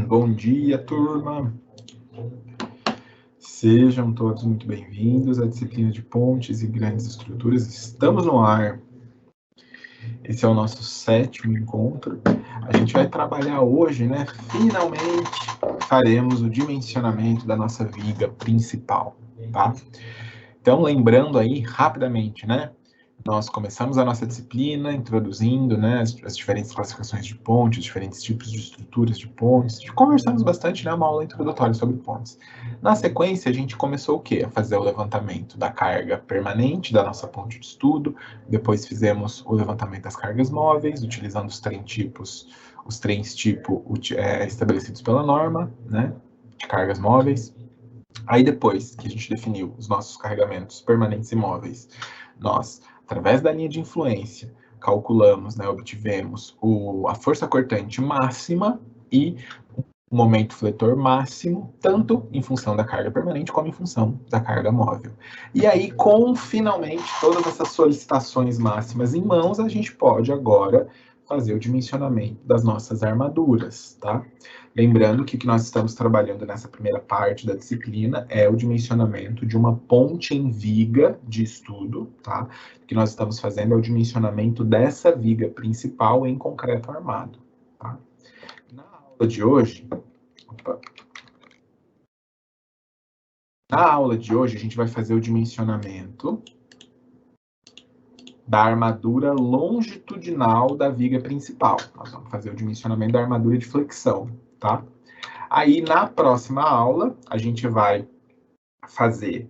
Bom dia, turma. Sejam todos muito bem-vindos à disciplina de pontes e grandes estruturas. Estamos no ar. Esse é o nosso 7º encontro. A gente vai trabalhar hoje, né? Finalmente faremos o dimensionamento da nossa viga principal, tá? Então, lembrando aí rapidamente, né? Nós começamos a nossa disciplina introduzindo, né, as diferentes classificações de pontes, diferentes tipos de estruturas de pontes. Conversamos bastante, né, uma aula introdutória sobre pontes. Na sequência, a gente começou o quê? A fazer o levantamento da carga permanente da nossa ponte de estudo. Depois fizemos o levantamento das cargas móveis, utilizando os três tipos estabelecidos pela norma, né, de cargas móveis. Aí depois que a gente definiu os nossos carregamentos permanentes e móveis, nós, através da linha de influência, calculamos, né, obtivemos a força cortante máxima e o momento fletor máximo, tanto em função da carga permanente como em função da carga móvel. E aí, com finalmente todas essas solicitações máximas em mãos, a gente pode agora fazer o dimensionamento das nossas armaduras, tá? Lembrando que o que nós estamos trabalhando nessa primeira parte da disciplina é o dimensionamento de uma ponte em viga de estudo, tá? O que nós estamos fazendo é o dimensionamento dessa viga principal em concreto armado, tá? Na aula de hoje, a gente vai fazer o dimensionamento da armadura longitudinal da viga principal. Nós vamos fazer o dimensionamento da armadura de flexão, tá? Aí, na próxima aula, a gente vai fazer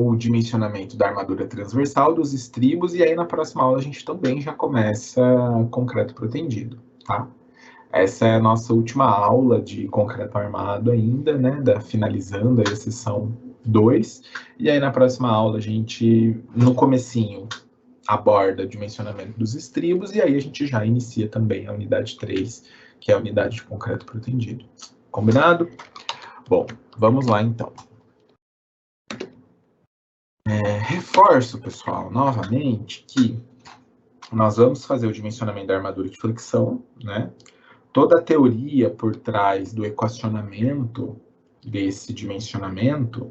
o dimensionamento da armadura transversal, dos estribos, e aí na próxima aula a gente também já começa concreto protendido, tá? Essa é a nossa última aula de concreto armado ainda, né, finalizando a sessão 2, e aí na próxima aula a gente, no comecinho, aborda o dimensionamento dos estribos, e aí a gente já inicia também a unidade 3, que é a unidade de concreto protendido. Combinado? Bom, vamos lá então. Reforço, pessoal, novamente, que nós vamos fazer o dimensionamento da armadura de flexão, né? Toda a teoria por trás do equacionamento desse dimensionamento,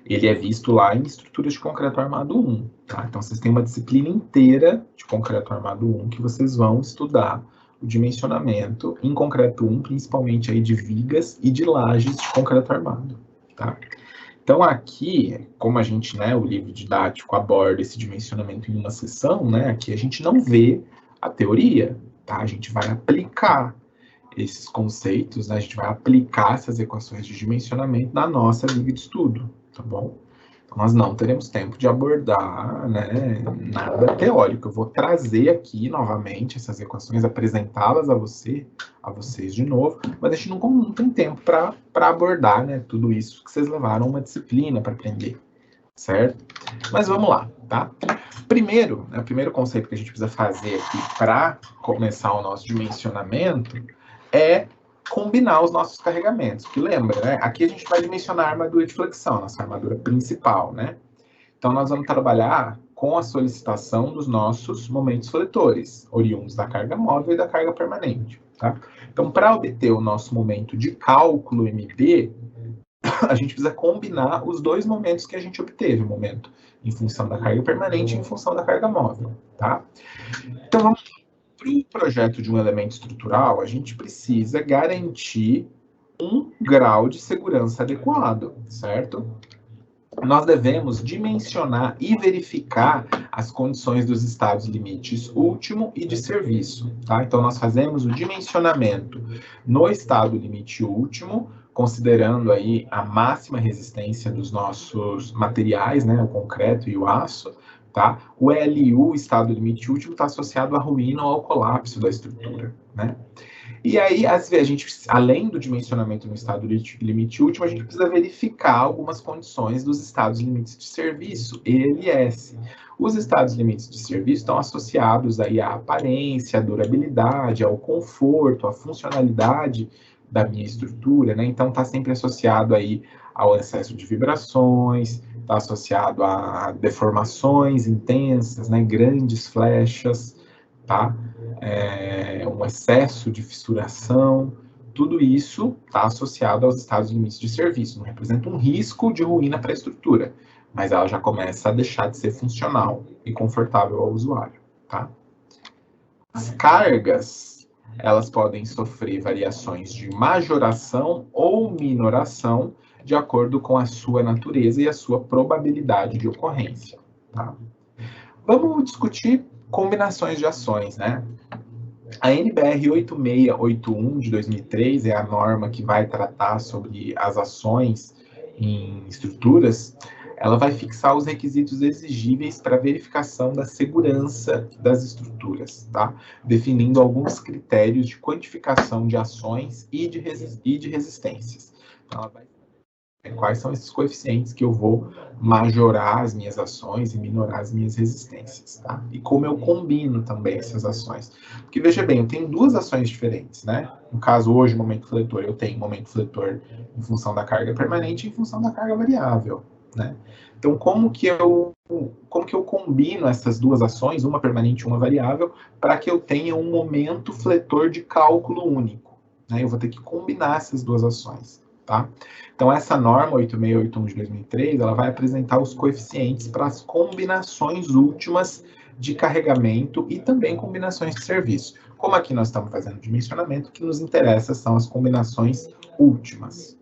ele é visto lá em estruturas de concreto armado 1, tá? Então, vocês têm uma disciplina inteira de concreto armado 1 que vocês vão estudar o dimensionamento em concreto 1, principalmente aí de vigas e de lajes de concreto armado, tá? Então, aqui, como a gente, né, o livro didático aborda esse dimensionamento em uma sessão, né, aqui a gente não vê a teoria, tá? A gente vai aplicar esses conceitos, né, a gente vai aplicar essas equações de dimensionamento na nossa viga de estudo, tá bom? Então, nós não teremos tempo de abordar, né, nada teórico. Eu vou trazer aqui novamente essas equações, apresentá-las a vocês de novo, mas a gente não tem tempo para abordar, né, tudo isso que vocês levaram uma disciplina para aprender, certo? Mas vamos lá, tá? Primeiro, né, o primeiro conceito que a gente precisa fazer aqui para começar o nosso dimensionamento é combinar os nossos carregamentos. Que lembra, né? Aqui a gente vai dimensionar a armadura de flexão, nossa armadura principal, né? Então, nós vamos trabalhar com a solicitação dos nossos momentos fletores, oriundos da carga móvel e da carga permanente, tá? Então, para obter o nosso momento de cálculo MD, a gente precisa combinar os dois momentos que a gente obteve, o momento em função da carga permanente e em função da carga móvel, tá? Então, vamos para o projeto de um elemento estrutural, a gente precisa garantir um grau de segurança adequado, certo? Nós devemos dimensionar e verificar as condições dos estados limites último e de serviço, tá? Então, nós fazemos o dimensionamento no estado limite último, considerando aí a máxima resistência dos nossos materiais, né, o concreto e o aço, tá? O LU, estado limite último, está associado à ruína ou ao colapso da estrutura, né? E aí, a gente, além do dimensionamento no estado limite último, a gente precisa verificar algumas condições dos estados limites de serviço, ELS. Os estados limites de serviço estão associados aí à aparência, à durabilidade, ao conforto, à funcionalidade da minha estrutura, né? Então, está sempre associado aí ao excesso de vibrações, está associado a deformações intensas, né? Grandes flechas, tá? Um excesso de fissuração, tudo isso está associado aos estados limites de serviço, não representa um risco de ruína para a estrutura, mas ela já começa a deixar de ser funcional e confortável ao usuário, tá? As cargas, elas podem sofrer variações de majoração ou minoração de acordo com a sua natureza e a sua probabilidade de ocorrência, tá? Vamos discutir combinações de ações, né? A NBR 8681 de 2003 é a norma que vai tratar sobre as ações em estruturas. Ela vai fixar os requisitos exigíveis para verificação da segurança das estruturas, tá? Definindo alguns critérios de quantificação de ações e de resistências. Então, ela vai quais são esses coeficientes que eu vou majorar as minhas ações e minorar as minhas resistências, tá? E como eu combino também essas ações. Porque, veja bem, eu tenho duas ações diferentes, né? No caso, hoje, momento fletor, eu tenho momento fletor em função da carga permanente e em função da carga variável, né? Então, como que eu combino essas duas ações, uma permanente e uma variável, para que eu tenha um momento fletor de cálculo único, né? Eu vou ter que combinar essas duas ações, tá? Então, essa norma 8681 de 2003, ela vai apresentar os coeficientes para as combinações últimas de carregamento e também combinações de serviço. Como aqui nós estamos fazendo dimensionamento, o que nos interessa são as combinações últimas.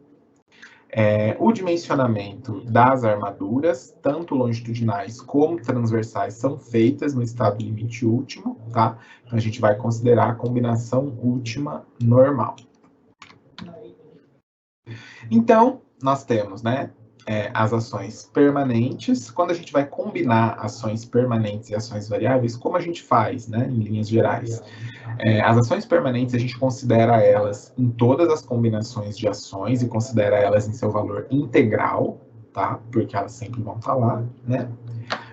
O dimensionamento das armaduras, tanto longitudinais como transversais, são feitas no estado limite último, tá? Então, a gente vai considerar a combinação última normal. Então, nós temos, né, as ações permanentes. Quando a gente vai combinar ações permanentes e ações variáveis, como a gente faz, né, em linhas gerais? As ações permanentes, a gente considera elas em todas as combinações de ações e considera elas em seu valor integral, tá? Porque elas sempre vão estar lá, né?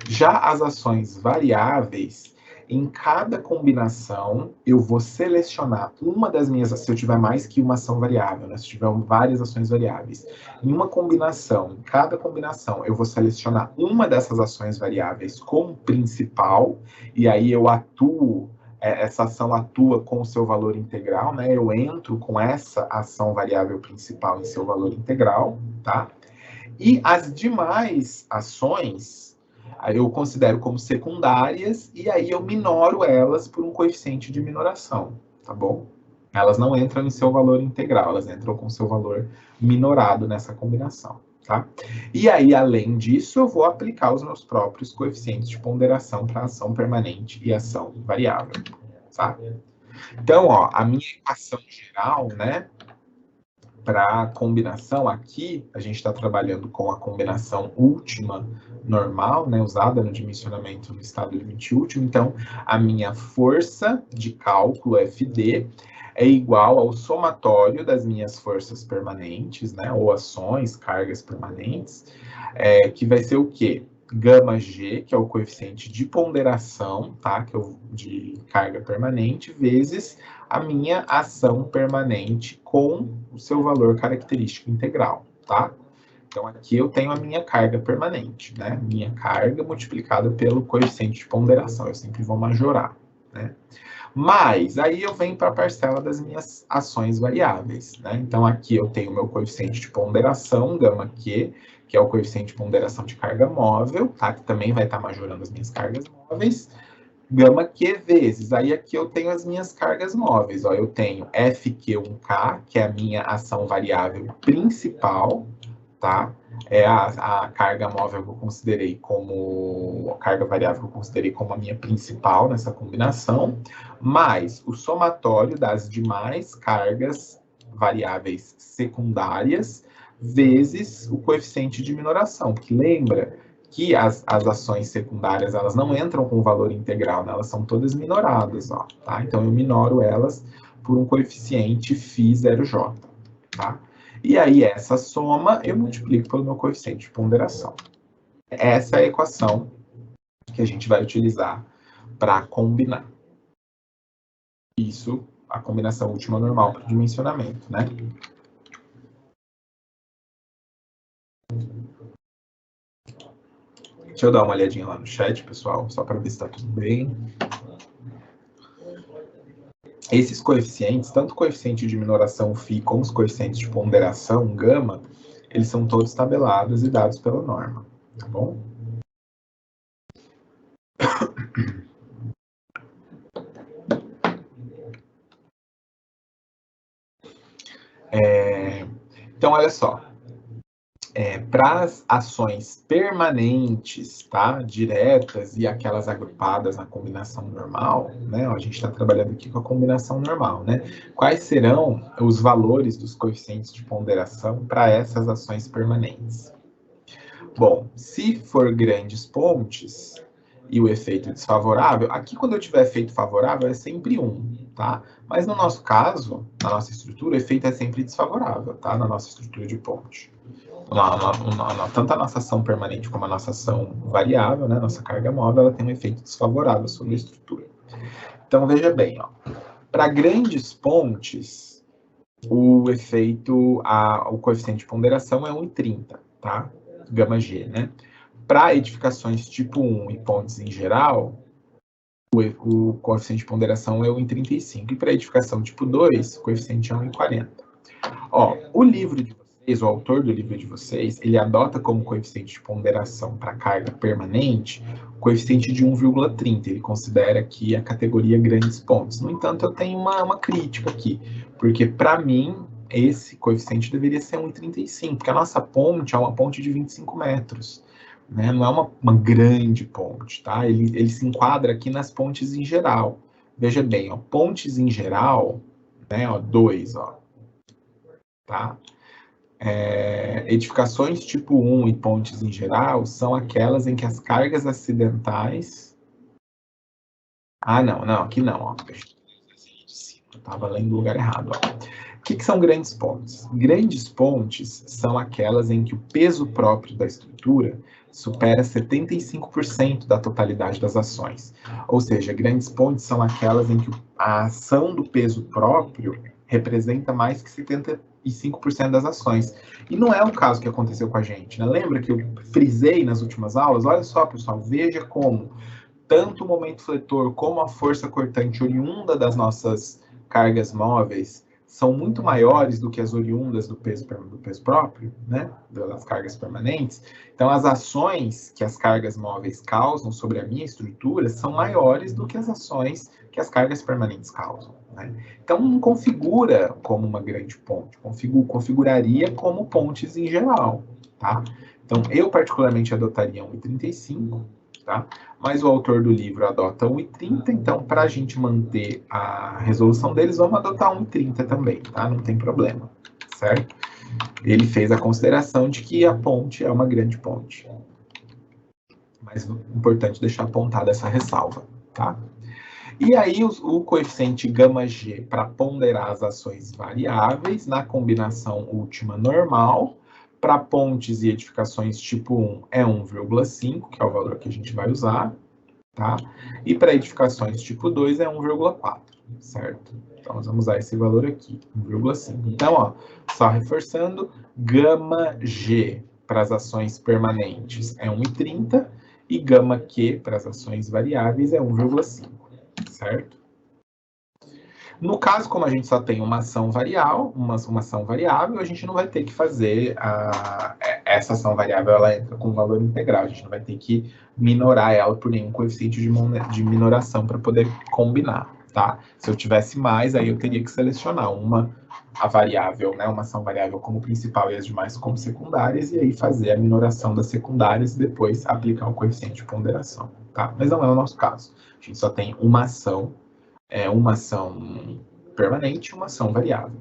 Já as ações variáveis, em cada combinação, eu vou selecionar uma das minhas, se eu tiver mais que uma ação variável, né? Se tiver várias ações variáveis. Em uma combinação, em cada combinação, eu vou selecionar uma dessas ações variáveis como principal, e aí eu atuo, essa ação atua com o seu valor integral, né? Eu entro com essa ação variável principal em seu valor integral, tá? E as demais ações, eu considero como secundárias, e aí eu minoro elas por um coeficiente de minoração, tá bom? Elas não entram em seu valor integral, elas entram com seu valor minorado nessa combinação, tá? E aí, além disso, eu vou aplicar os meus próprios coeficientes de ponderação para ação permanente e ação variável, tá? Então, ó, a minha equação geral, né, para a combinação aqui, a gente está trabalhando com a combinação última normal, né, usada no dimensionamento no estado limite último. Então, a minha força de cálculo, FD, é igual ao somatório das minhas forças permanentes, né, ou ações, cargas permanentes, que vai ser o quê? Gama G, que é o coeficiente de ponderação, tá? Que eu, de carga permanente, vezes a minha ação permanente com o seu valor característico integral, tá? Então, aqui eu tenho a minha carga permanente, né? Minha carga multiplicada pelo coeficiente de ponderação. Eu sempre vou majorar, né? Mas, aí eu venho para a parcela das minhas ações variáveis, né? Então, aqui eu tenho o meu coeficiente de ponderação, gama Q, que é o coeficiente de ponderação de carga móvel, tá? Que também vai estar majorando as minhas cargas móveis. Gama Q vezes, aí aqui eu tenho as minhas cargas móveis, ó, eu tenho FQ1K, que é a minha ação variável principal, tá? É a carga móvel que eu considerei como, a carga variável que eu considerei como a minha principal nessa combinação, mais o somatório das demais cargas variáveis secundárias, vezes o coeficiente de minoração, porque lembra que as ações secundárias, elas não entram com valor integral, né? Elas são todas minoradas, ó, tá? Então, eu minoro elas por um coeficiente φ0j, tá? E aí, essa soma, eu multiplico pelo meu coeficiente de ponderação. Essa é a equação que a gente vai utilizar para combinar. Isso, a combinação última normal para o dimensionamento, né? Deixa eu dar uma olhadinha lá no chat, pessoal, só para ver se está tudo bem. esses coeficientes, tanto o coeficiente de minoração φ como os coeficientes de ponderação gama, eles são todos tabelados e dados pela norma, tá bom? Então, olha só, para as ações permanentes, tá, diretas e aquelas agrupadas na combinação normal, né, ó, a gente está trabalhando aqui com a combinação normal, né, quais serão os valores dos coeficientes de ponderação para essas ações permanentes? Bom, se for grandes pontes e o efeito desfavorável, aqui quando eu tiver efeito favorável é sempre 1, tá? Mas no nosso caso, na nossa estrutura, o efeito é sempre desfavorável, tá? Na nossa estrutura de ponte. Tanto a nossa ação permanente como a nossa ação variável, né? Nossa carga móvel, ela tem um efeito desfavorável sobre a estrutura. Então, veja bem, ó. Para grandes pontes, o coeficiente de ponderação é 1,30, tá? Gama G, né? Para edificações tipo 1 e pontes em geral, o coeficiente de ponderação é 1,35. E para edificação tipo 2, o coeficiente é 1,40. Ó, o livro de vocês, o autor do livro de vocês, ele adota como coeficiente de ponderação para carga permanente o coeficiente de 1,30. Ele considera aqui a categoria grandes pontes. No entanto, eu tenho uma crítica aqui, porque para mim esse coeficiente deveria ser 1,35, porque a nossa ponte é uma ponte de 25 metros. Né? Não é uma grande ponte, tá? Ele se enquadra aqui nas pontes em geral. Veja bem, ó, pontes em geral, né, ó, 2, ó, tá? Edificações tipo 1 e pontes em geral são aquelas em que as cargas acidentais... Ah, não, aqui não, ó. Eu estava lendo no lugar errado, ó. O que são grandes pontes? Grandes pontes são aquelas em que o peso próprio da estrutura supera 75% da totalidade das ações. Ou seja, grandes pontes são aquelas em que a ação do peso próprio representa mais que 75% das ações. E não é o caso que aconteceu com a gente, né? Lembra que eu frisei nas últimas aulas? Olha só, pessoal, veja como tanto o momento fletor como a força cortante oriunda das nossas cargas móveis são muito maiores do que as oriundas do peso próprio, né, das cargas permanentes. Então, as ações que as cargas móveis causam sobre a minha estrutura são maiores do que as ações que as cargas permanentes causam. Né? Então, não configura como uma grande ponte, configuraria como pontes em geral. Tá? Então, eu particularmente adotaria 1,35, tá? Mas o autor do livro adota 1,30, então para a gente manter a resolução deles, vamos adotar 1,30 também, tá? Não tem problema, certo? Ele fez a consideração de que a ponte é uma grande ponte. Mas é importante deixar apontada essa ressalva, tá? E aí o coeficiente gama G para ponderar as ações variáveis na combinação última normal, para pontes e edificações tipo 1 é 1,5, que é o valor que a gente vai usar, tá? E para edificações tipo 2 é 1,4, certo? Então, nós vamos usar esse valor aqui, 1,5. Então, ó, só reforçando, gama G para as ações permanentes é 1,30 e gama Q para as ações variáveis é 1,5, certo? No caso, como a gente só tem uma ação variável, a gente não vai ter que fazer essa ação variável, ela entra com valor integral, a gente não vai ter que minorar ela por nenhum coeficiente de minoração para poder combinar, tá? Se eu tivesse mais, aí eu teria que selecionar a variável, né, uma ação variável como principal e as demais como secundárias, e aí fazer a minoração das secundárias e depois aplicar o coeficiente de ponderação, tá? Mas não é o nosso caso. A gente só tem uma ação permanente e uma ação variável.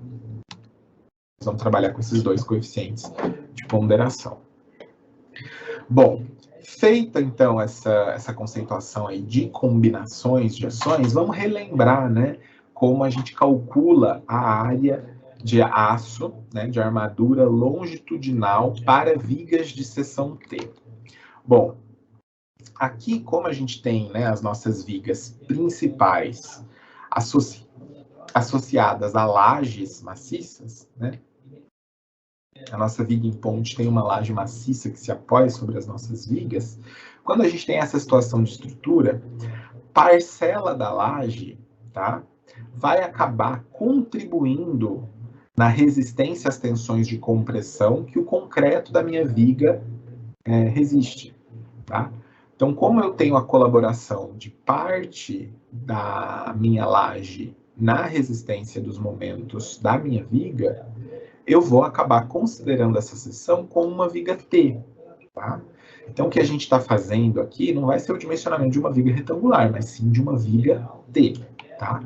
Nós vamos trabalhar com esses dois coeficientes de ponderação. Bom, feita então essa conceituação aí de combinações de ações, vamos relembrar, né, como a gente calcula a área de aço, né, de armadura longitudinal para vigas de seção T. Bom, aqui como a gente tem, né, as nossas vigas principais associadas a lajes maciças, né? A nossa viga em ponte tem uma laje maciça que se apoia sobre as nossas vigas. Quando a gente tem essa situação de estrutura, parcela da laje, tá? vai acabar contribuindo na resistência às tensões de compressão que o concreto da minha viga resiste, tá? Então, como eu tenho a colaboração de parte da minha laje na resistência dos momentos da minha viga, eu vou acabar considerando essa seção como uma viga T, tá? Então, o que a gente está fazendo aqui não vai ser o dimensionamento de uma viga retangular, mas sim de uma viga T, tá?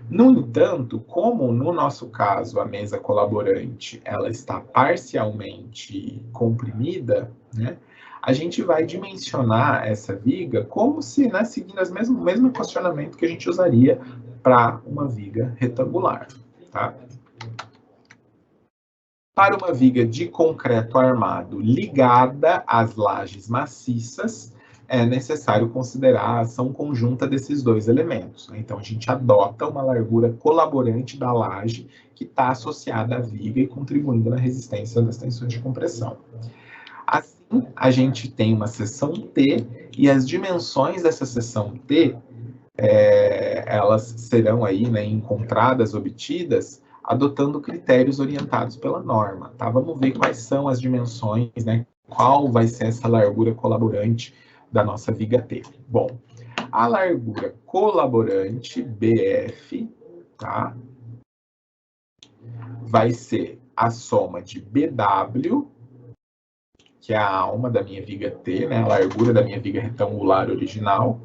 No entanto, como no nosso caso a mesa colaborante ela está parcialmente comprimida, né, a gente vai dimensionar essa viga como se, né, seguindo o mesmo equacionamento que a gente usaria para uma viga retangular, tá? Para uma viga de concreto armado ligada às lajes maciças, é necessário considerar a ação conjunta desses dois elementos, né? Então, a gente adota uma largura colaborante da laje que está associada à viga e contribuindo na resistência das tensões de compressão. Assim, a gente tem uma seção T e as dimensões dessa seção T, elas serão aí, né, encontradas, obtidas, adotando critérios orientados pela norma, tá? Vamos ver quais são as dimensões, né? Qual vai ser essa largura colaborante da nossa viga T. Bom, a largura colaborante, BF, tá? Vai ser a soma de BW, que é a alma da minha viga T, né? A largura da minha viga retangular original,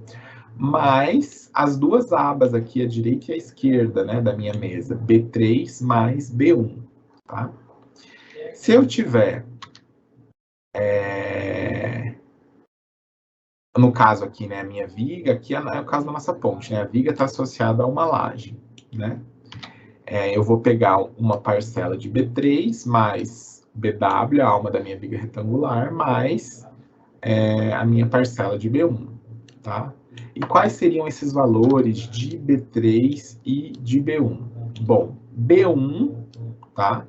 mais as duas abas aqui, a direita e a esquerda, né, da minha mesa, B3 mais B1, tá? Se eu tiver, no caso aqui, né, a minha viga, aqui é o caso da nossa ponte, né, a viga está associada a uma laje, né? Eu vou pegar uma parcela de B3 mais BW, a alma da minha viga retangular, mais a minha parcela de B1, tá? E quais seriam esses valores de B3 e de B1? Bom, B1, tá?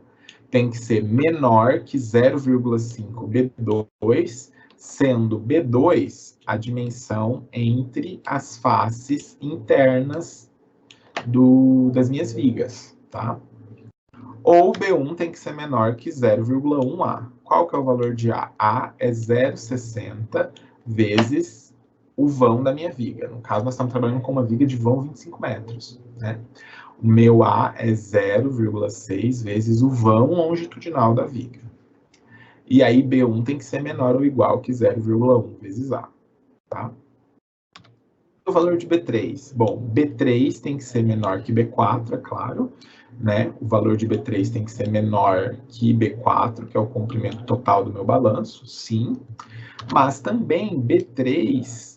Tem que ser menor que 0,5 B2, sendo B2 a dimensão entre as faces internas das minhas vigas, tá? Ou B1 tem que ser menor que 0,1A. Qual que é o valor de A? A é 0,60 vezes o vão da minha viga. No caso, nós estamos trabalhando com uma viga de vão 25 metros, né? O meu A é 0,6 vezes o vão longitudinal da viga. E aí, B1 tem que ser menor ou igual que 0,1 vezes A, tá? O valor de B3. Bom, B3 tem que ser menor que B4, é claro, né? O valor de B3 tem que ser menor que B4, que é o comprimento total do meu balanço, sim. Mas também B3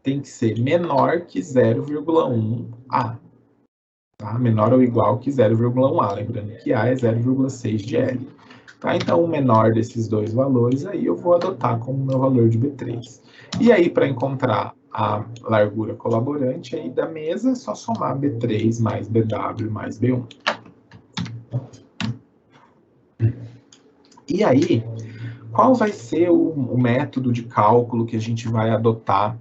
tem que ser menor que 0,1A. Tá? Menor ou igual que 0,1A. Lembrando que A é 0,6 de L. Tá? Então, o menor desses dois valores aí eu vou adotar como meu valor de B3. E aí, para encontrar a largura colaborante aí da mesa, é só somar B3 mais BW mais B1. E aí, qual vai ser o método de cálculo que a gente vai adotar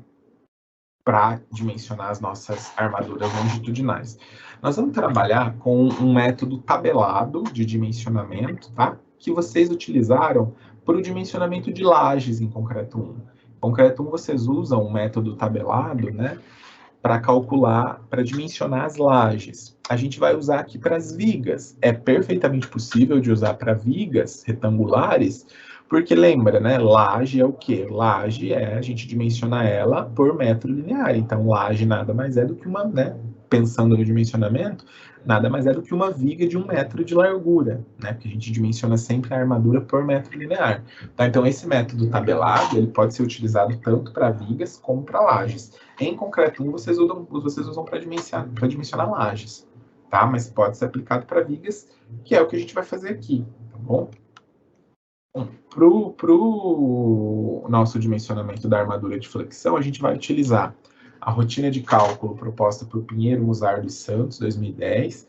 para dimensionar as nossas armaduras longitudinais? Nós vamos trabalhar com um método tabelado de dimensionamento, tá? Que vocês utilizaram para o dimensionamento de lajes em concreto 1. Em concreto 1, vocês usam um método tabelado, né? Para calcular, para dimensionar as lajes. A gente vai usar aqui para as vigas. É perfeitamente possível de usar para vigas retangulares, porque lembra, né? Laje é o quê? Laje a gente dimensiona ela por metro linear. Então, laje nada mais é do que uma, né? Pensando no dimensionamento, nada mais é do que uma viga de 1 metro de largura, né? Porque a gente dimensiona sempre a armadura por metro linear. Tá? Então, esse método tabelado, ele pode ser utilizado tanto para vigas como para lajes. Em concreto 1, vocês usam para dimensionar lajes, tá? Mas pode ser aplicado para vigas, que é o que a gente vai fazer aqui, tá bom? Para o nosso dimensionamento da armadura de flexão, a gente vai utilizar a rotina de cálculo proposta por Pinheiro, Musardo e Santos, 2010,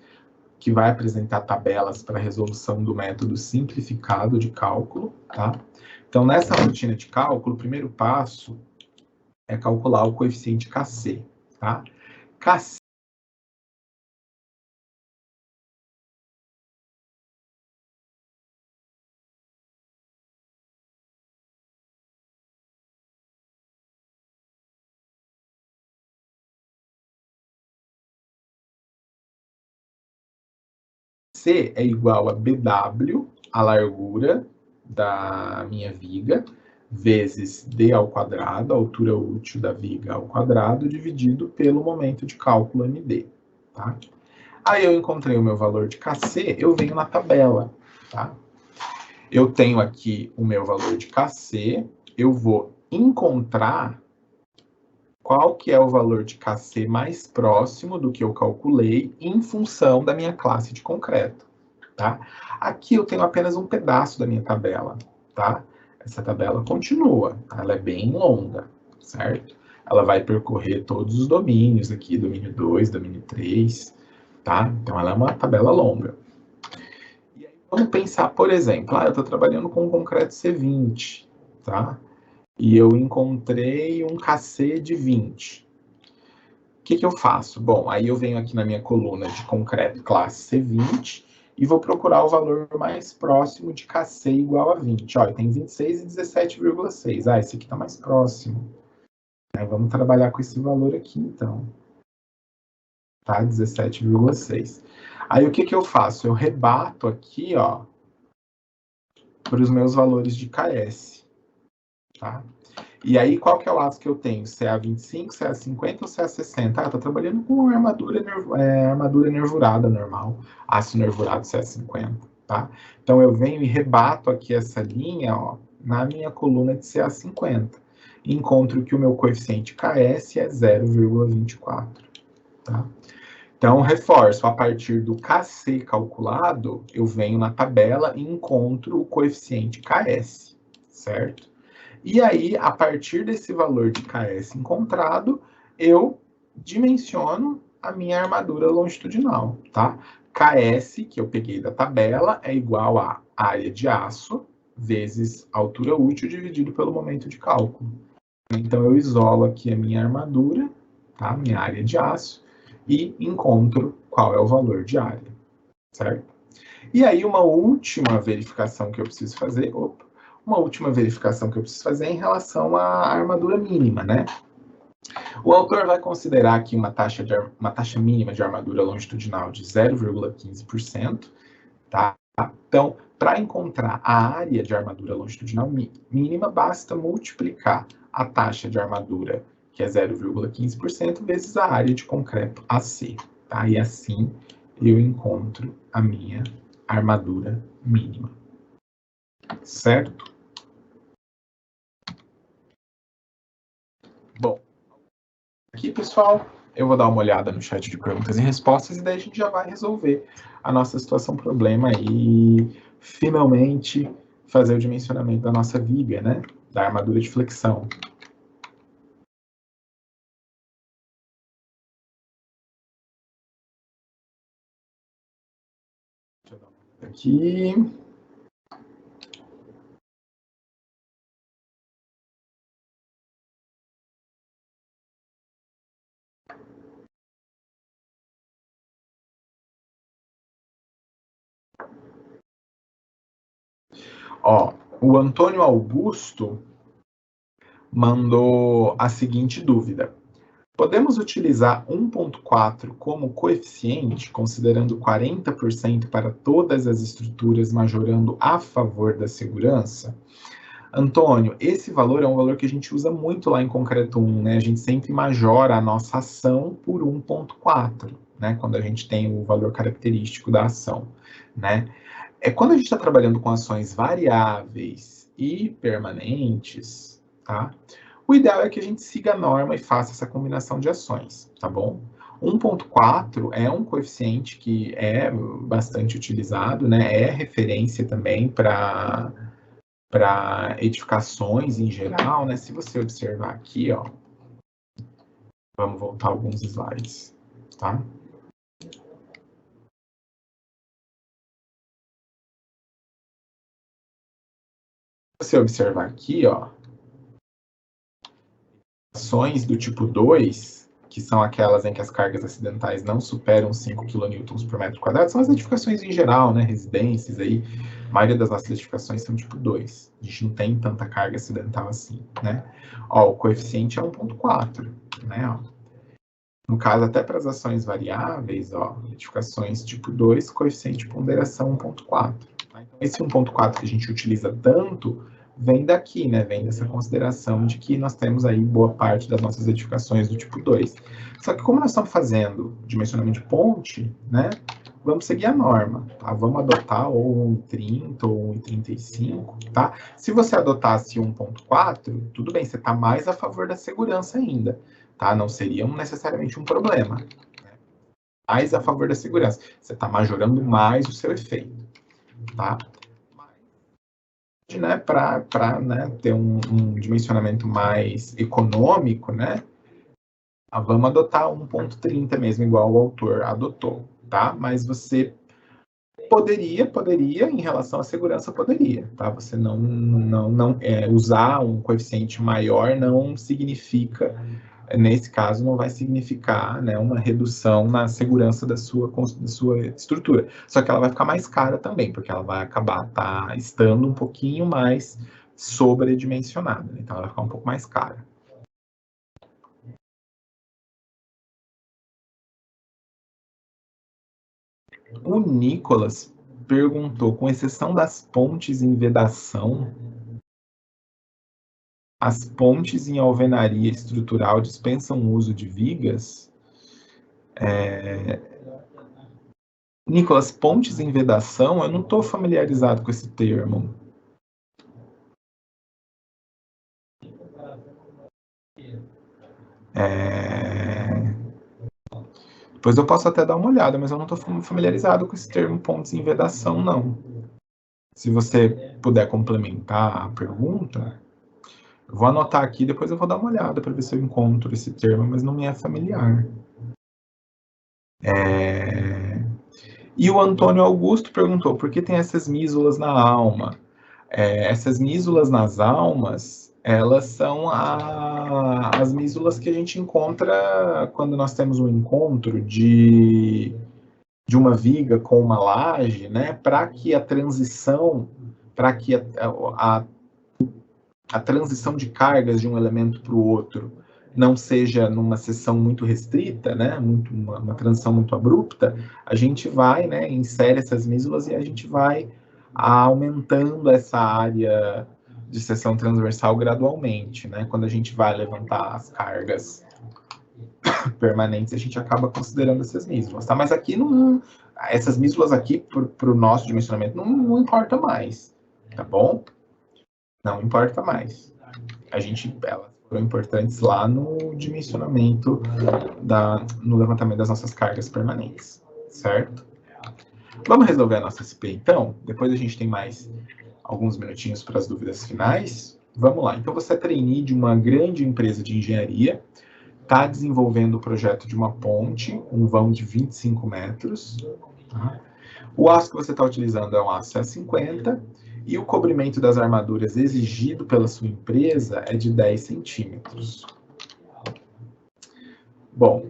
que vai apresentar tabelas para resolução do método simplificado de cálculo, tá? Então, nessa rotina de cálculo, o primeiro passo é calcular o coeficiente Kc, tá? Kc KC é igual a BW, a largura da minha viga, vezes D ao quadrado, a altura útil da viga ao quadrado, dividido pelo momento de cálculo MD, tá? Aí eu encontrei o meu valor de KC, eu venho na tabela, tá? Eu tenho aqui o meu valor de KC, eu vou encontrar qual que é o valor de KC mais próximo do que eu calculei em função da minha classe de concreto, tá? Aqui eu tenho apenas um pedaço da minha tabela, tá? Essa tabela continua, ela é bem longa, certo? Ela vai percorrer todos os domínios aqui, domínio 2, domínio 3, tá? Então ela é uma tabela longa. E aí, vamos pensar, por exemplo, eu estou trabalhando com concreto C20, tá? E eu encontrei um KC de 20. O que eu faço? Bom, aí eu venho aqui na minha coluna de concreto classe C20 e vou procurar o valor mais próximo de KC igual a 20. Olha, tem 26 e 17,6. Esse aqui está mais próximo. Vamos trabalhar com esse valor aqui, então. Tá? 17,6. Aí o que eu faço? Eu rebato aqui, ó, para os meus valores de KS. Tá? E aí, qual que é o aço que eu tenho? CA25, CA50 ou CA60? Eu tô trabalhando com armadura nervurada normal, aço nervurado CA50, tá? Então, eu venho e rebato aqui essa linha, ó, na minha coluna de CA50. E encontro que o meu coeficiente KS é 0,24, tá? Então, reforço, a partir do KC calculado, eu venho na tabela e encontro o coeficiente KS, certo? E aí, a partir desse valor de KS encontrado, eu dimensiono a minha armadura longitudinal, tá? KS, que eu peguei da tabela, é igual a área de aço vezes altura útil dividido pelo momento de cálculo. Então, eu isolo aqui a minha armadura, tá? Minha área de aço, e encontro qual é o valor de área, certo? E aí, uma última verificação que eu preciso fazer, é em relação à armadura mínima, né? O autor vai considerar aqui uma taxa mínima de armadura longitudinal de 0,15%, tá? Então, para encontrar a área de armadura longitudinal mínima, basta multiplicar a taxa de armadura, que é 0,15%, vezes a área de concreto AC, tá? E assim eu encontro a minha armadura mínima, certo? Bom, aqui, pessoal, eu vou dar uma olhada no chat de perguntas e respostas e daí a gente já vai resolver a nossa situação problema e finalmente fazer o dimensionamento da nossa viga, né? Da armadura de flexão. Deixa eu dar uma olhada aqui. Ó, o Antônio Augusto mandou a seguinte dúvida. Podemos utilizar 1.4 como coeficiente, considerando 40% para todas as estruturas, majorando a favor da segurança? Antônio, esse valor é um valor que a gente usa muito lá em Concreto 1, né? A gente sempre majora a nossa ação por 1.4, né? Quando a gente tem o valor característico da ação, né? Quando a gente está trabalhando com ações variáveis e permanentes, tá? O ideal é que a gente siga a norma e faça essa combinação de ações, tá bom? 1.4 é um coeficiente que é bastante utilizado, né? É referência também para edificações em geral, né? Se você observar aqui, ó, vamos voltar alguns slides, tá? Se você observar aqui, ó, ações do tipo 2, que são aquelas em que as cargas acidentais não superam 5 kN por metro quadrado, são as edificações em geral, né? Residências aí. A maioria das nossas edificações são tipo 2. A gente não tem tanta carga acidental assim, né? Ó, o coeficiente é 1.4, né? Ó. No caso, até para as ações variáveis, ó, retificações tipo 2, coeficiente de ponderação 1.4. Tá? Então, esse 1.4 que a gente utiliza tanto, vem daqui, né? Vem dessa consideração de que nós temos aí boa parte das nossas retificações do tipo 2. Só que como nós estamos fazendo dimensionamento de ponte, né? Vamos seguir a norma, tá? Vamos adotar ou 1,30 ou 1,35, tá? Se você adotasse 1,4, tudo bem, você está mais a favor da segurança ainda, tá? Não seria necessariamente um problema, né? Mais a favor da segurança. Você está majorando mais o seu efeito, tá? Né, para né, ter um dimensionamento mais econômico, né? Vamos adotar 1,30 mesmo, igual o autor adotou, tá? Mas você poderia, em relação à segurança, poderia, tá? Você não usar um coeficiente maior não significa, nesse caso, não vai significar, né, uma redução na segurança da sua estrutura. Só que ela vai ficar mais cara também, porque ela vai acabar estando um pouquinho mais sobredimensionada, né? Então ela vai ficar um pouco mais cara. O Nicolas perguntou, com exceção das pontes em vedação, as pontes em alvenaria estrutural dispensam o uso de vigas? Nicolas, pontes em vedação, eu não estou familiarizado com esse termo. Depois eu posso até dar uma olhada, mas eu não estou familiarizado com esse termo pontes em vedação, não. Se você puder complementar a pergunta, eu vou anotar aqui, depois eu vou dar uma olhada para ver se eu encontro esse termo, mas não me é familiar. E o Antônio Augusto perguntou, por que tem essas mísulas na alma? Essas mísulas nas almas, elas são as mísulas que a gente encontra quando nós temos um encontro de uma viga com uma laje, né, para que a transição, para que a transição de cargas de um elemento para o outro não seja numa seção muito restrita, né, uma transição muito abrupta, a gente vai, né, insere essas mísulas e a gente vai aumentando essa área de seção transversal gradualmente, né? Quando a gente vai levantar as cargas permanentes, a gente acaba considerando essas mísulas, tá? Mas aqui essas mísulas aqui para o nosso dimensionamento não importa mais, tá bom? Não importa mais. Elas foram importantes lá no dimensionamento, no levantamento das nossas cargas permanentes, certo? Vamos resolver a nossa SP, então? Depois a gente tem mais alguns minutinhos para as dúvidas finais. Vamos lá. Então, você é trainee de uma grande empresa de engenharia, está desenvolvendo o projeto de uma ponte, um vão de 25 metros. Tá? O aço que você está utilizando é um aço E50, e o cobrimento das armaduras exigido pela sua empresa é de 10 centímetros. Bom,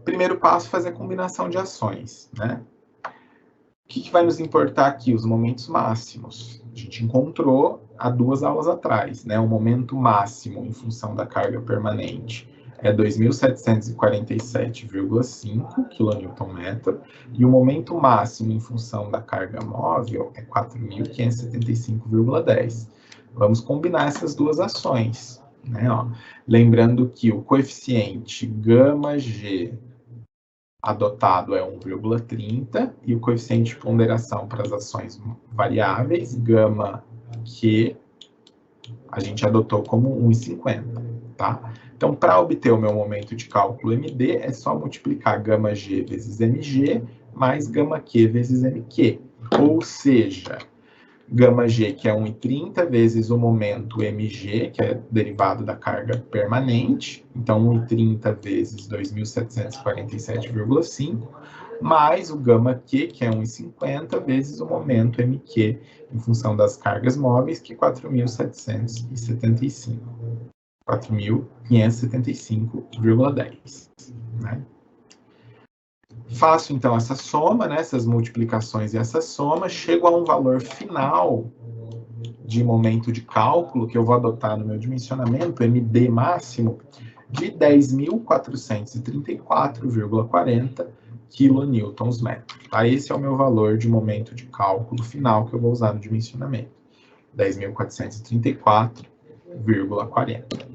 primeiro passo é fazer a combinação de ações, né? O que vai nos importar aqui? Os momentos máximos. A gente encontrou há 2 aulas atrás, né? O momento máximo em função da carga permanente é 2.747,5 kN, e o momento máximo em função da carga móvel é 4.575,10. Vamos combinar essas duas ações, né? Ó, lembrando que o coeficiente γg adotado é 1,30 e o coeficiente de ponderação para as ações variáveis, gama Q, a gente adotou como 1,50, tá? Então, para obter o meu momento de cálculo MD, é só multiplicar gama G vezes MG mais gama Q vezes MQ. Ou seja, gama G, que é 1,30, vezes o momento MG, que é derivado da carga permanente, então 1,30 vezes 2.747,5, mais o gama Q, que é 1,50, vezes o momento MQ, em função das cargas móveis, que é 4.775. 4.575,10. Né? Faço, então, essa soma, né, essas multiplicações e essa soma, chego a um valor final de momento de cálculo, que eu vou adotar no meu dimensionamento, MD máximo, de 10.434,40 quilonewtons metro. Tá? Esse é o meu valor de momento de cálculo final que eu vou usar no dimensionamento. 10.434,40.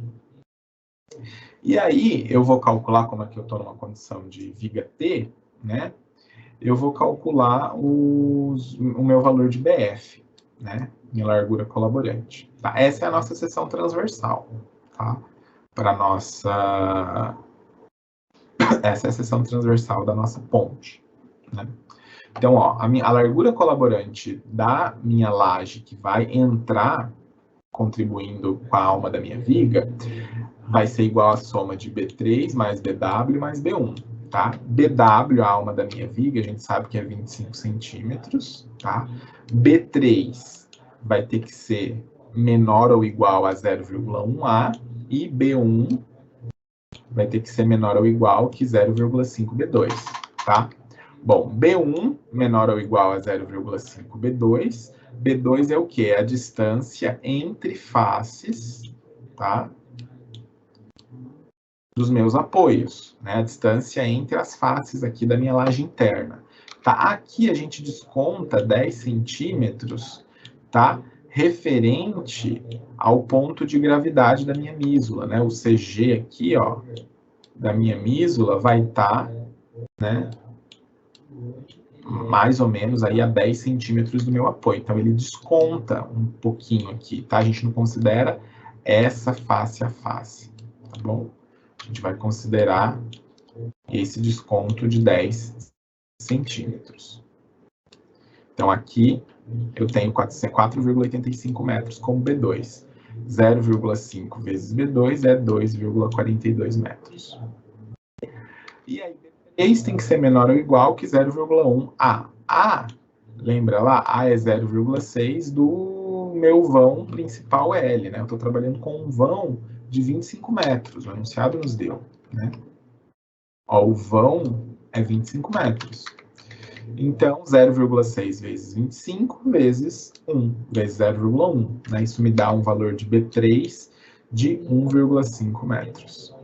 E aí, eu vou calcular, como aqui eu estou numa condição de viga T, né? Eu vou calcular o meu valor de BF, né? Minha largura colaborante. Tá? Essa é a nossa seção transversal, tá? Para nossa... Essa é a seção transversal da nossa ponte, né? Então, ó, a largura colaborante da minha laje que vai entrar contribuindo com a alma da minha viga vai ser igual à soma de B3 mais BW mais B1, tá? BW, a alma da minha viga, a gente sabe que é 25 centímetros, tá? B3 vai ter que ser menor ou igual a 0,1A e B1 vai ter que ser menor ou igual que 0,5 B2, tá? Bom, B1 menor ou igual a 0,5 B2. B2 é o quê? É a distância entre faces, tá? Dos meus apoios, né? A distância entre as faces aqui da minha laje interna. Tá? Aqui a gente desconta 10 centímetros, tá? Referente ao ponto de gravidade da minha mísula, né? O CG aqui, ó, da minha mísula vai estar, né? Mais ou menos aí a 10 centímetros do meu apoio. Então, ele desconta um pouquinho aqui, tá? A gente não considera essa face a face, tá bom? A gente vai considerar esse desconto de 10 centímetros. Então, aqui eu tenho 4,85 metros como B2. 0,5 vezes B2 é 2,42 metros. E aí, B3 tem que ser menor ou igual que 0,1A. A, lembra lá, A é 0,6 do meu vão principal L, né? Eu estou trabalhando com um vão de 25 metros, o enunciado nos deu, né? Ó, o vão é 25 metros. Então, 0,6 vezes 25 vezes 1, vezes 0,1. Né? Isso me dá um valor de B3 de 1,5 metros.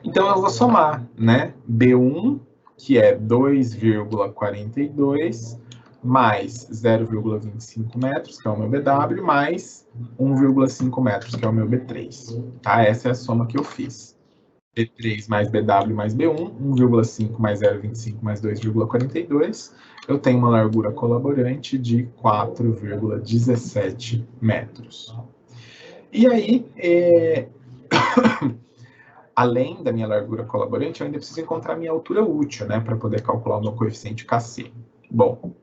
Então, eu vou somar, né? B1, que é 2,42, mais 0,25 metros, que é o meu BW, mais 1,5 metros, que é o meu B3. Tá? Essa é a soma que eu fiz. B3 mais BW mais B1, 1,5 mais 0,25 mais 2,42, eu tenho uma largura colaborante de 4,17 metros. E aí, além da minha largura colaborante, eu ainda preciso encontrar a minha altura útil, né, para poder calcular o meu coeficiente KC. Bom,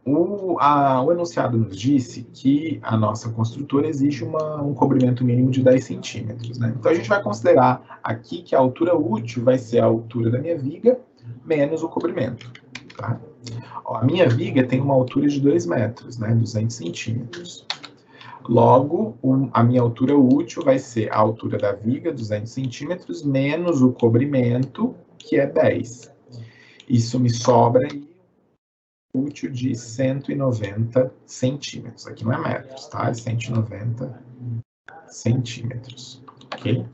o enunciado nos disse que a nossa construtora exige um cobrimento mínimo de 10 centímetros. Né? Então, a gente vai considerar aqui que a altura útil vai ser a altura da minha viga menos o cobrimento. Tá? Ó, a minha viga tem uma altura de 2 metros, né? 200 centímetros. Logo, a minha altura útil vai ser a altura da viga, 200 centímetros, menos o cobrimento, que é 10. Isso me sobra útil de 190 centímetros. Aqui não é metros, tá? É 190 centímetros, ok?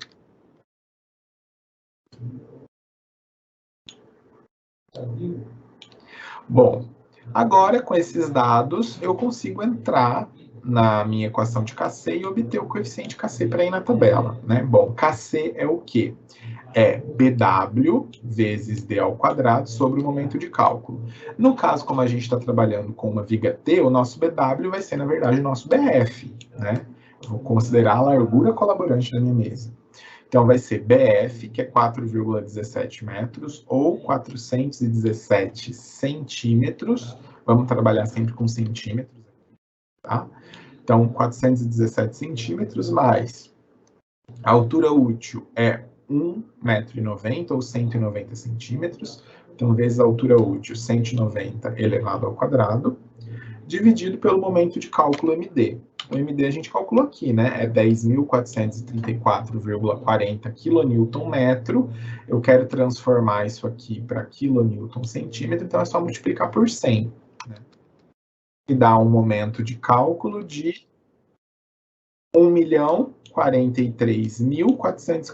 Bom, agora com esses dados eu consigo entrar na minha equação de KC e obter o coeficiente KC para ir na tabela, né? Bom, KC é o quê? É BW vezes D ao quadrado sobre o momento de cálculo. No caso, como a gente está trabalhando com uma viga T, o nosso BW vai ser, na verdade, o nosso BF, né? Vou considerar a largura colaborante da minha mesa. Então, vai ser BF, que é 4,17 metros, ou 417 centímetros. Vamos trabalhar sempre com centímetros, tá? Então, 417 centímetros mais a altura útil é 1,90 m ou 190 centímetros. Então, vezes a altura útil, 190 elevado ao quadrado, dividido pelo momento de cálculo MD. O MD a gente calculou aqui, né? É 10.434,40 kNm. Eu quero transformar isso aqui para kNm/centímetro, então é só multiplicar por 100. Né? E dá um momento de cálculo de 1.043.400.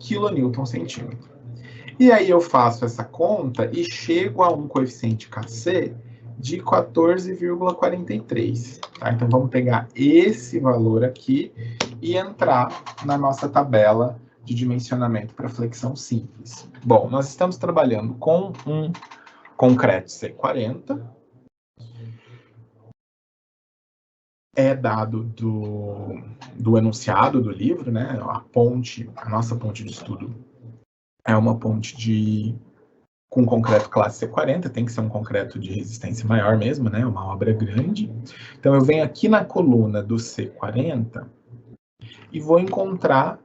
Quilonewton centímetro. E aí eu faço essa conta e chego a um coeficiente Kc de 14,43. Tá? Então vamos pegar esse valor aqui e entrar na nossa tabela de dimensionamento para flexão simples. Bom, nós estamos trabalhando com um concreto C40. É dado do enunciado do livro, né? A nossa ponte de estudo é uma ponte com concreto classe C40, tem que ser um concreto de resistência maior mesmo, né? Uma obra grande. Então eu venho aqui na coluna do C40 e vou encontrar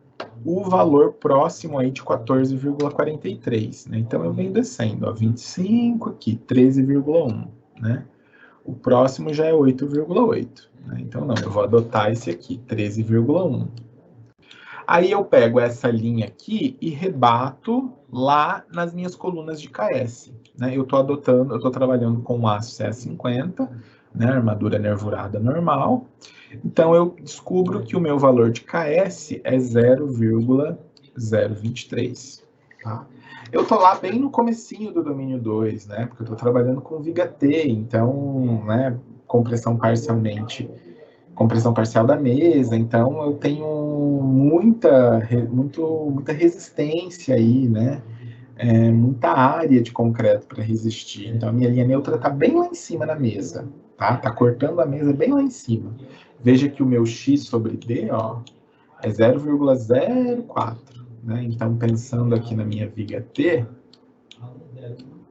o valor próximo aí de 14,43, né? Então eu venho descendo, ó, 25 aqui, 13,1, né? O próximo já é 8,8. Né? Então, não, eu vou adotar esse aqui, 13,1. Aí eu pego essa linha aqui e rebato lá nas minhas colunas de KS. Né? Eu estou trabalhando com o aço CE50, né? Armadura nervurada normal. Então, eu descubro que o meu valor de KS é 0,023. Tá? Eu estou lá bem no comecinho do domínio 2, né? Porque eu estou trabalhando com viga T, então, né, compressão parcial da mesa, então eu tenho muita resistência aí, né? Muita área de concreto para resistir. Então a minha linha neutra está bem lá em cima na mesa, tá? Tá cortando a mesa bem lá em cima. Veja que o meu X sobre D, ó, é 0,04. Né? Então, pensando aqui na minha viga T,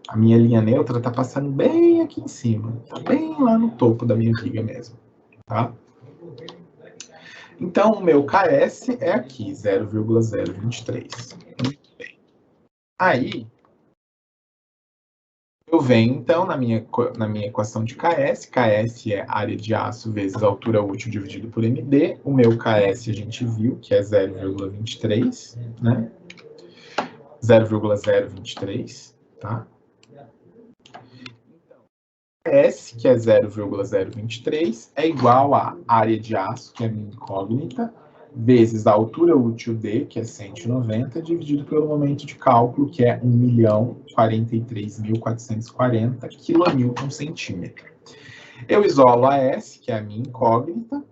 a minha linha neutra está passando bem aqui em cima. Está bem lá no topo da minha viga mesmo. Tá? Então, o meu KS é aqui, 0,023. Muito bem. Aí, eu venho, então, na minha equação de KS. KS é área de aço vezes altura útil dividido por MD. O meu KS a gente viu que é 0,23, né? 0,023, tá? S, que é 0,023, é igual a área de aço, que é minha incógnita, vezes a altura útil D, que é 190, dividido pelo momento de cálculo, que é 1.043.440 kN centímetro. Eu isolo a S, que é a minha incógnita,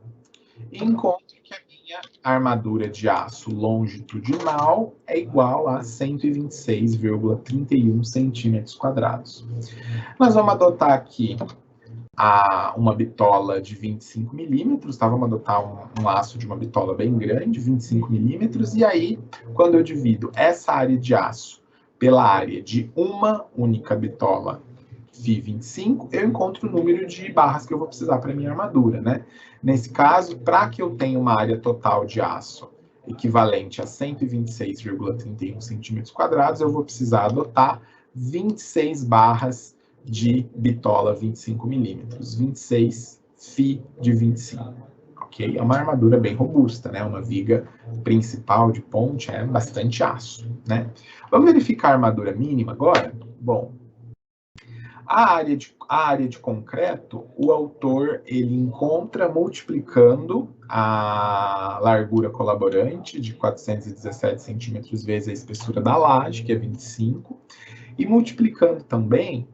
e encontro que a minha armadura de aço longitudinal é igual a 126,31 centímetros quadrados. Nós vamos adotar aqui uma bitola de 25 milímetros, tá? Vamos adotar um aço de uma bitola bem grande, 25 milímetros, e aí, quando eu divido essa área de aço pela área de uma única bitola Φ25, eu encontro o número de barras que eu vou precisar para minha armadura, né? Nesse caso, para que eu tenha uma área total de aço equivalente a 126,31 centímetros quadrados, eu vou precisar adotar 26 barras de bitola 25 milímetros, 26 Φ de 25. Ok? É uma armadura bem robusta, né? Uma viga principal de ponte é bastante aço, né? Vamos verificar a armadura mínima agora? Bom, a área de concreto, o autor ele encontra multiplicando a largura colaborante de 417 centímetros vezes a espessura da laje, que é 25, e multiplicando também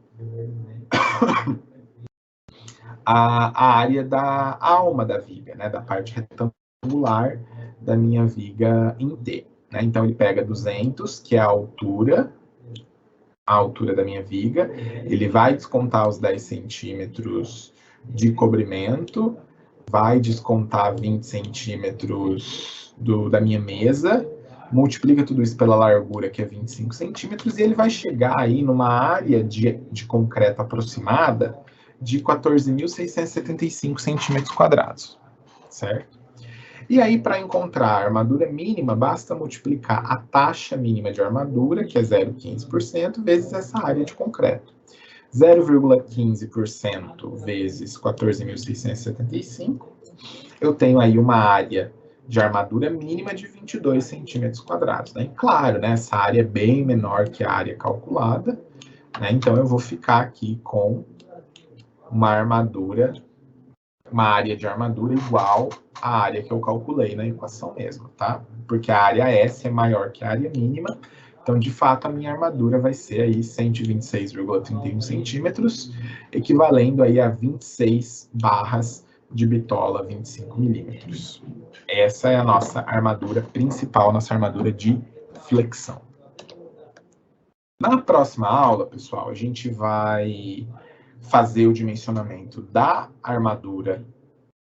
a área da alma da viga, né, da parte retangular da minha viga em T. Né? Então, ele pega 200, que é a altura da minha viga, ele vai descontar os 10 centímetros de cobrimento, vai descontar 20 centímetros da minha mesa, multiplica tudo isso pela largura, que é 25 centímetros, e ele vai chegar aí numa área de concreto aproximada de 14.675 centímetros quadrados, certo? E aí, para encontrar a armadura mínima, basta multiplicar a taxa mínima de armadura, que é 0,15%, vezes essa área de concreto. 0,15% vezes 14.675, eu tenho aí uma área de armadura mínima de 22 centímetros quadrados. Né? E claro, né, essa área é bem menor que a área calculada, né? Então eu vou ficar aqui com uma área de armadura igual à área que eu calculei na equação mesmo, tá? Porque a área S é maior que a área mínima, então, de fato, a minha armadura vai ser aí 126,31 centímetros, equivalendo aí a 26 barras de bitola 25 milímetros. Essa é a nossa armadura principal, nossa armadura de flexão. Na próxima aula, pessoal, a gente vai fazer o dimensionamento da armadura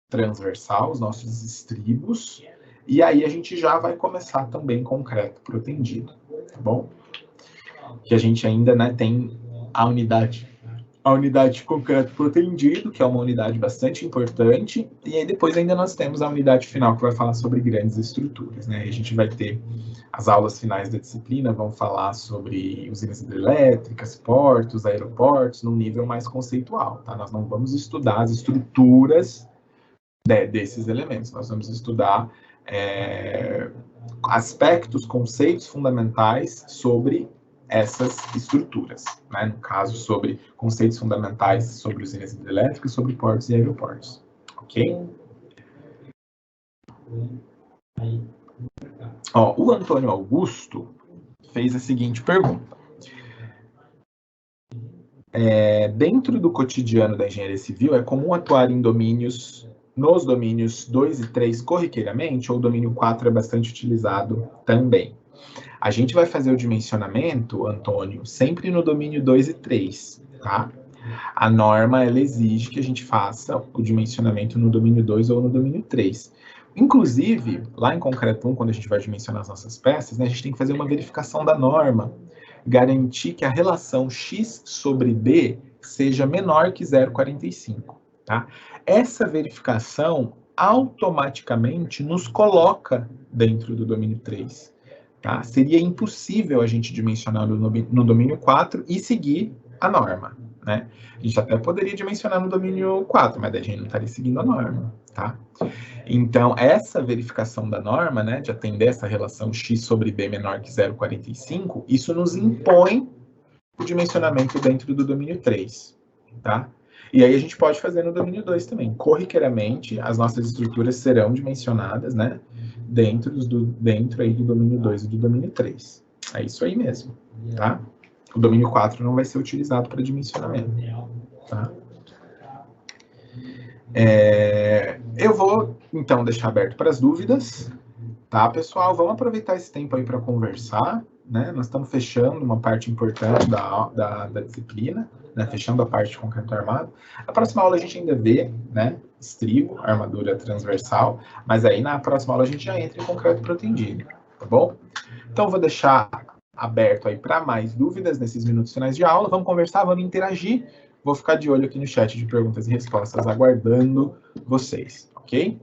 transversal, os nossos estribos, e aí a gente já vai começar também concreto protendido, tá bom? Que a gente ainda, né, tem a unidade de concreto protendido, que é uma unidade bastante importante, e aí depois ainda nós temos a unidade final que vai falar sobre grandes estruturas, né? A gente vai ter as aulas finais da disciplina, vão falar sobre usinas hidrelétricas, portos, aeroportos, num nível mais conceitual, tá? Nós não vamos estudar as estruturas desses elementos, nós vamos estudar aspectos, conceitos fundamentais sobre essas estruturas, né? No caso, sobre conceitos fundamentais sobre usinas hidrelétricas, sobre portos e aeroportos, ok? Ó, o Antônio Augusto fez a seguinte pergunta. Dentro do cotidiano da engenharia civil, é comum atuar nos domínios 2 e 3 corriqueiramente, ou o domínio 4 é bastante utilizado também? A gente vai fazer o dimensionamento, Antônio, sempre no domínio 2 e 3, tá? A norma, ela exige que a gente faça o dimensionamento no domínio 2 ou no domínio 3. Inclusive, lá em concreto 1, quando a gente vai dimensionar as nossas peças, né, a gente tem que fazer uma verificação da norma, garantir que a relação x sobre b seja menor que 0,45, tá? Essa verificação automaticamente nos coloca dentro do domínio 3. Tá? Seria impossível a gente dimensionar no domínio 4 e seguir a norma. Né? A gente até poderia dimensionar no domínio 4, mas daí a gente não estaria seguindo a norma. Tá? Então, essa verificação da norma, né, de atender essa relação x sobre b menor que 0,45, isso nos impõe o dimensionamento dentro do domínio 3. Tá? E aí a gente pode fazer no domínio 2 também. Corriqueiramente, as nossas estruturas serão dimensionadas, né, dentro aí do domínio 2 e do domínio 3. É isso aí mesmo, tá? O domínio 4 não vai ser utilizado para dimensionamento, tá? Eu vou, então, deixar aberto para as dúvidas, tá, pessoal? Vamos aproveitar esse tempo aí para conversar, né? Nós estamos fechando uma parte importante da disciplina, né? Fechando a parte de concreto armado. Na próxima aula a gente ainda vê, né? Estribo, armadura transversal, mas aí na próxima aula a gente já entra em concreto protendido, tá bom? Então eu vou deixar aberto aí para mais dúvidas nesses minutos finais de aula. Vamos conversar, vamos interagir. Vou ficar de olho aqui no chat de perguntas e respostas, aguardando vocês, ok?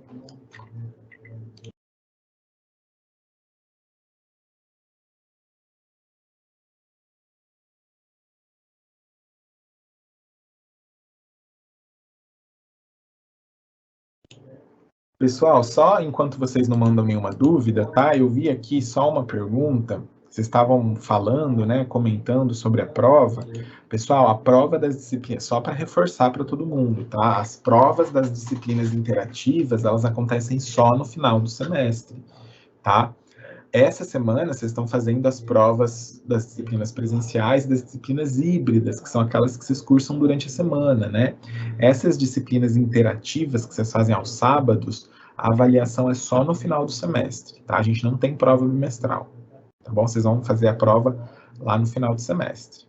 Pessoal, só enquanto vocês não mandam nenhuma dúvida, tá? Eu vi aqui só uma pergunta. Vocês estavam falando, né, comentando sobre a prova. Pessoal, a prova das disciplinas, só para reforçar para todo mundo, tá? As provas das disciplinas interativas, elas acontecem só no final do semestre, tá? Essa semana vocês estão fazendo as provas das disciplinas presenciais e das disciplinas híbridas, que são aquelas que vocês cursam durante a semana, né? Essas disciplinas interativas que vocês fazem aos sábados, a avaliação é só no final do semestre, tá? A gente não tem prova bimestral, tá bom? Vocês vão fazer a prova lá no final do semestre.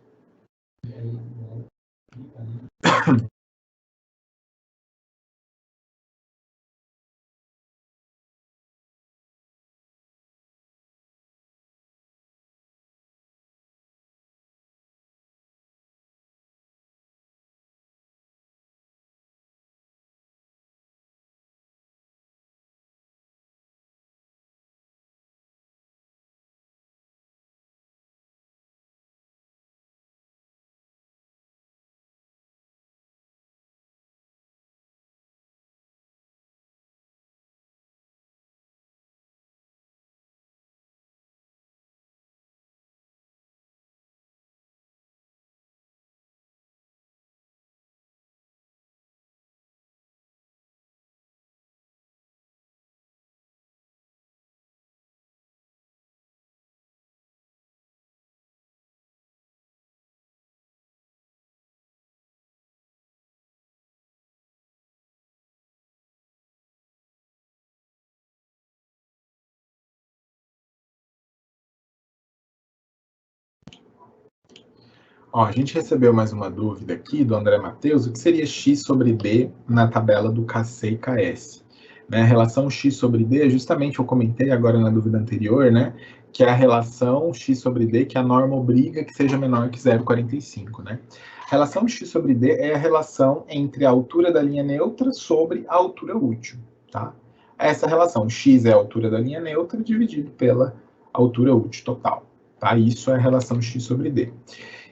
Ó, a gente recebeu mais uma dúvida aqui do André Matheus, o que seria x sobre d na tabela do KC e KS? Né, a relação x sobre d, justamente eu comentei agora na dúvida anterior, né, que é a relação x sobre d que a norma obriga que seja menor que 0,45, né? A relação x sobre d é a relação entre a altura da linha neutra sobre a altura útil, tá? Essa relação, x é a altura da linha neutra dividido pela altura útil total, tá? Isso é a relação x sobre d.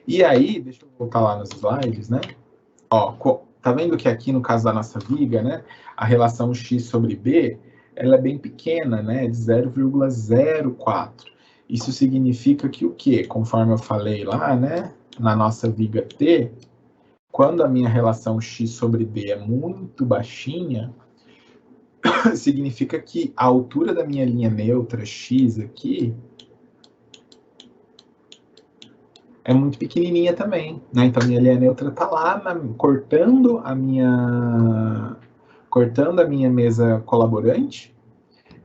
E aí, deixa eu voltar lá nos slides, né? Ó, tá vendo que aqui no caso da nossa viga, né, a relação x sobre b, ela é bem pequena, né, de 0,04. Isso significa que o quê? Conforme eu falei lá, né, na nossa viga T, quando a minha relação x sobre d é muito baixinha, significa que a altura da minha linha neutra x aqui é muito pequenininha também, né? Então, a minha linha neutra está lá cortando a minha mesa colaborante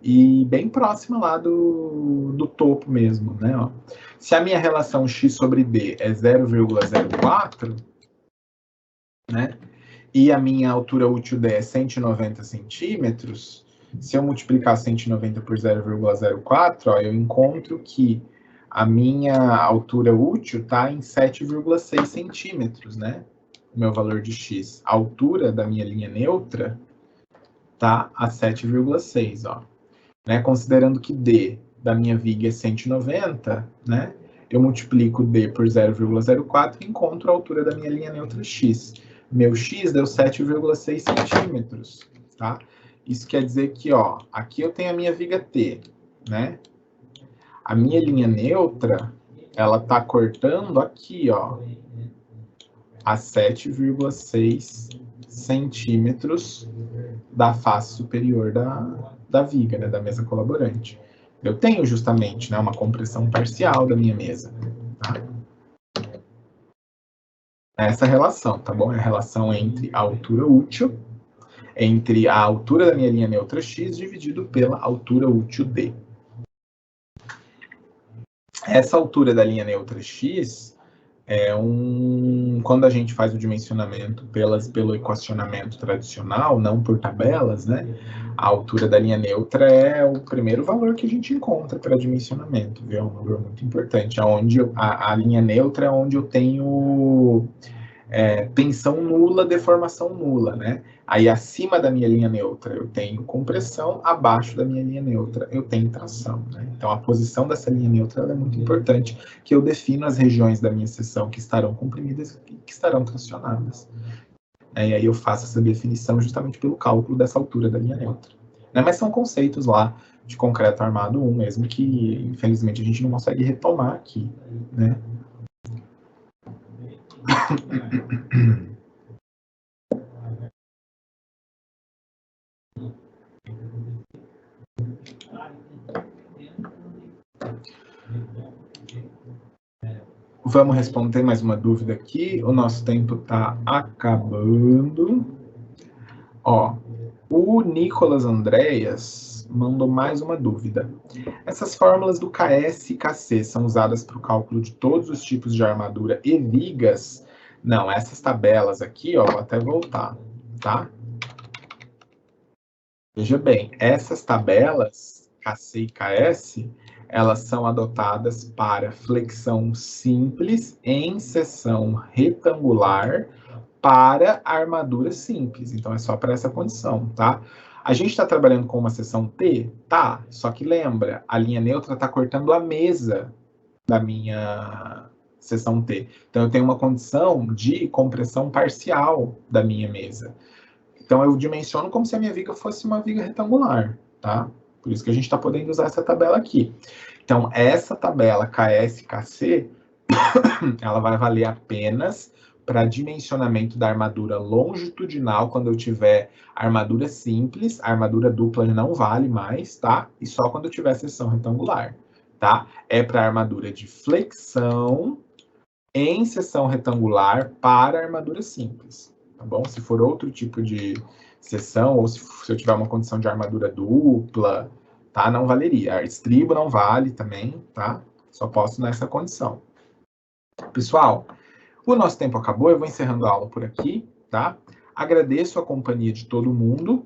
e bem próxima lá do topo mesmo, né? Ó. Se a minha relação x sobre d é 0,04, né? E a minha altura útil d é 190 centímetros, se eu multiplicar 190 por 0,04, ó, eu encontro que a minha altura útil está em 7,6 centímetros, né? O meu valor de x. A altura da minha linha neutra está a 7,6, ó. Né? Considerando que d da minha viga é 190, né? Eu multiplico d por 0,04 e encontro a altura da minha linha neutra x. Meu x deu 7,6 centímetros, tá? Isso quer dizer que, ó, aqui eu tenho a minha viga T, né? A minha linha neutra, ela tá cortando aqui, ó, a 7,6 centímetros da face superior da viga, né, da mesa colaborante. Eu tenho justamente, né, uma compressão parcial da minha mesa, tá? Essa relação, tá bom? É a relação entre a altura útil, entre a altura da minha linha neutra x dividido pela altura útil d. Essa altura da linha neutra x é quando a gente faz o dimensionamento pelo equacionamento tradicional, não por tabelas, né? A altura da linha neutra é o primeiro valor que a gente encontra para dimensionamento, viu? É um valor muito importante. A linha neutra é onde eu tenho tensão nula, deformação nula, né? Aí acima da minha linha neutra eu tenho compressão, abaixo da minha linha neutra eu tenho tração, né? Então a posição dessa linha neutra é muito importante, que eu defino as regiões da minha seção que estarão comprimidas e que estarão tracionadas. E aí eu faço essa definição justamente pelo cálculo dessa altura da linha neutra. Né? Mas são conceitos lá de concreto armado 1 mesmo, que infelizmente a gente não consegue retomar aqui, né? Vamos responder mais uma dúvida aqui. O nosso tempo está acabando. Ó, o Nicolas Andréas mandou mais uma dúvida. Essas fórmulas do KS e KC são usadas para o cálculo de todos os tipos de armadura e vigas? Não, essas tabelas aqui, ó, vou até voltar, tá? Veja bem, essas tabelas, KC e KS, elas são adotadas para flexão simples em seção retangular para armadura simples. Então, é só para essa condição, tá? A gente está trabalhando com uma seção T? Tá, só que lembra, a linha neutra está cortando a mesa da minha seção T. Então, eu tenho uma condição de compressão parcial da minha mesa. Então, eu dimensiono como se a minha viga fosse uma viga retangular, tá? Por isso que a gente está podendo usar essa tabela aqui. Então, essa tabela KS-KC, ela vai valer apenas para dimensionamento da armadura longitudinal, quando eu tiver armadura simples, a armadura dupla não vale mais, tá? E só quando eu tiver seção retangular, tá? É para armadura de flexão em seção retangular para armadura simples, tá bom? Se for outro tipo de seção, ou se eu tiver uma condição de armadura dupla, tá? Não valeria. Estribo não vale também, tá? Só posso nessa condição. Pessoal, O nosso tempo acabou, eu vou encerrando a aula por aqui, tá? Agradeço a companhia de todo mundo.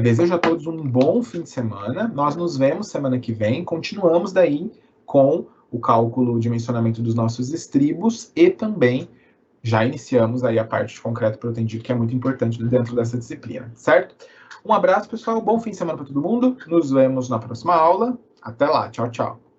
Desejo a todos um bom fim de semana. Nós nos vemos semana que vem. Continuamos daí com o cálculo, o dimensionamento dos nossos estribos e também já iniciamos aí a parte de concreto protendido, que é muito importante dentro dessa disciplina, certo? Um abraço, pessoal. Bom fim de semana para todo mundo. Nos vemos na próxima aula. Até lá. Tchau, tchau.